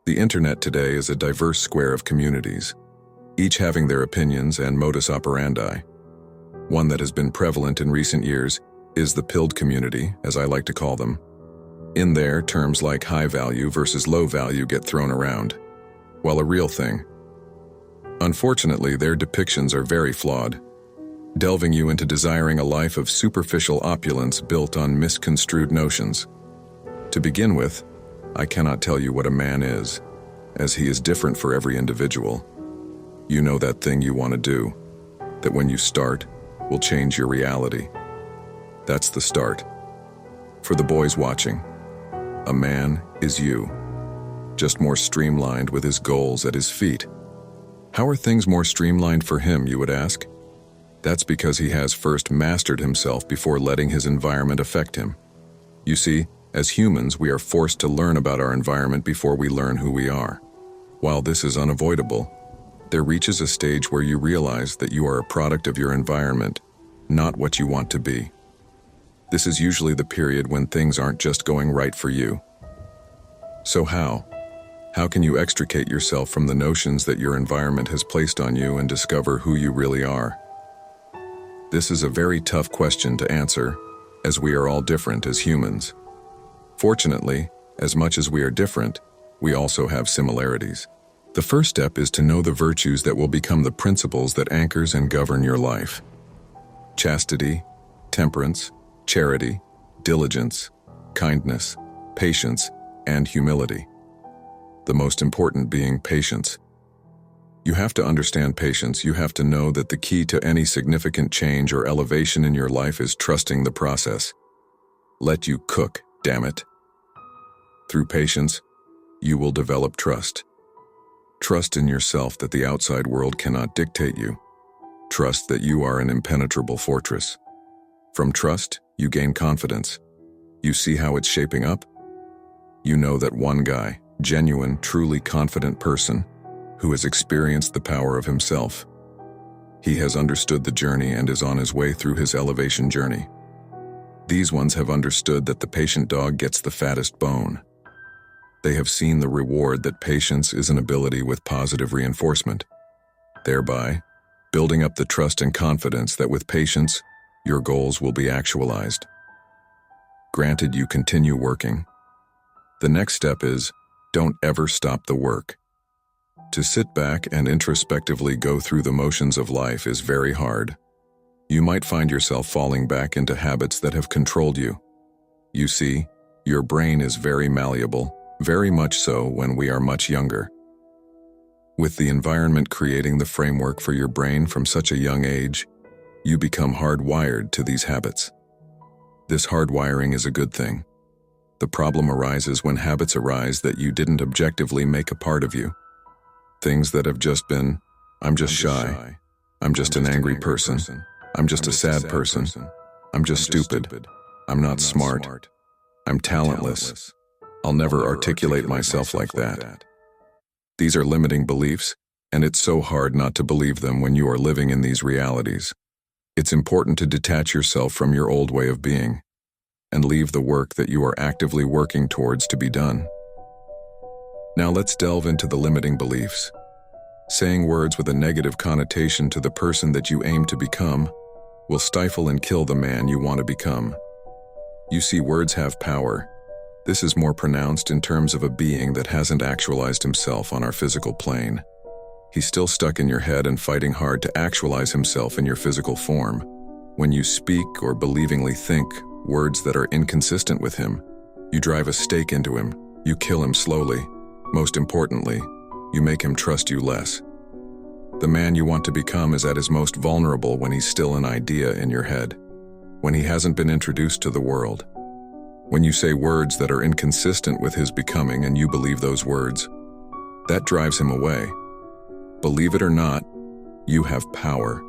The internet today is a diverse square of communities, each having their opinions and modus operandi. One that has been prevalent in recent years is the pilled community, as I like to call them. In there, terms like high value versus low value get thrown around, while a real thing. Unfortunately, their depictions are very flawed, delving you into desiring a life of superficial opulence built on misconstrued notions. To begin with, I cannot tell you what a man is, as he is different for every individual. You know that thing you want to do, that when you start, will change your reality. That's the start. For the boys watching, a man is you, just more streamlined with his goals at his feet. How are things more streamlined for him, you would ask? That's because he has first mastered himself before letting his environment affect him. You see, as humans, we are forced to learn about our environment before we learn who we are. While this is unavoidable, there reaches a stage where you realize that you are a product of your environment, not what you want to be. This is usually the period when things aren't just going right for you. So how? How can you extricate yourself from the notions that your environment has placed on you and discover who you really are? This is a very tough question to answer, as we are all different as humans. Fortunately, as much as we are different, we also have similarities. The first step is to know the virtues that will become the principles that anchors and govern your life. Chastity, temperance, charity, diligence, kindness, patience, and humility. The most important being patience. You have to understand patience. You have to know that the key to any significant change or elevation in your life is trusting the process. Let you cook, damn it. Through patience, you will develop trust. Trust in yourself that the outside world cannot dictate you. Trust that you are an impenetrable fortress. From trust, you gain confidence. You see how it's shaping up? You know that one guy, genuine, truly confident person, who has experienced the power of himself. He has understood the journey and is on his way through his elevation journey. These ones have understood that the patient dog gets the fattest bone. They have seen the reward that patience is an ability with positive reinforcement, thereby building up the trust and confidence that with patience, your goals will be actualized. Granted, you continue working. The next step is, don't ever stop the work. To sit back and introspectively go through the motions of life is very hard. You might find yourself falling back into habits that have controlled you. You see, your brain is very malleable, very much so when we are much younger. With the environment creating the framework for your brain from such a young age, you become hardwired to these habits. This hardwiring is a good thing. The problem arises when habits arise that you didn't objectively make a part of you. Things that have just been, I'm just shy, I'm just an angry person, I'm just a sad person, I'm just stupid, I'm not smart, I'm talentless, I'll never articulate myself like that. These are limiting beliefs, and it's so hard not to believe them when you are living in these realities. It's important to detach yourself from your old way of being and leave the work that you are actively working towards to be done. Now let's delve into the limiting beliefs. Saying words with a negative connotation to the person that you aim to become will stifle and kill the man you want to become. You see, words have power. This is more pronounced in terms of a being that hasn't actualized himself on our physical plane. He's still stuck in your head and fighting hard to actualize himself in your physical form. When you speak or believingly think words that are inconsistent with him, you drive a stake into him, you kill him slowly. Most importantly, you make him trust you less. The man you want to become is at his most vulnerable when he's still an idea in your head, when he hasn't been introduced to the world. When you say words that are inconsistent with his becoming and you believe those words, that drives him away. Believe it or not, you have power.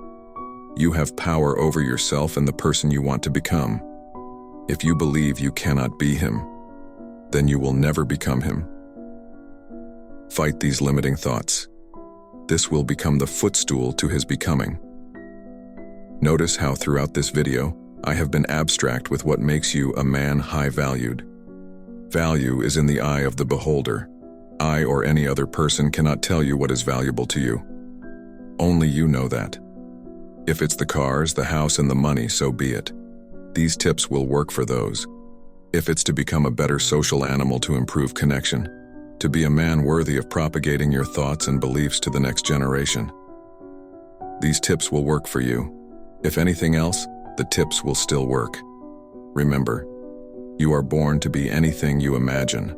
You have power over yourself and the person you want to become. If you believe you cannot be him, then you will never become him. Fight these limiting thoughts. This will become the footstool to his becoming. Notice how throughout this video, I have been abstract with what makes you a man high-valued. Value is in the eye of the beholder. I or any other person cannot tell you what is valuable to you. Only you know that. If it's the cars, the house, and the money, so be it. These tips will work for those. If it's to become a better social animal to improve connection, to be a man worthy of propagating your thoughts and beliefs to the next generation, these tips will work for you. If anything else, the tips will still work. Remember, you are born to be anything you imagine.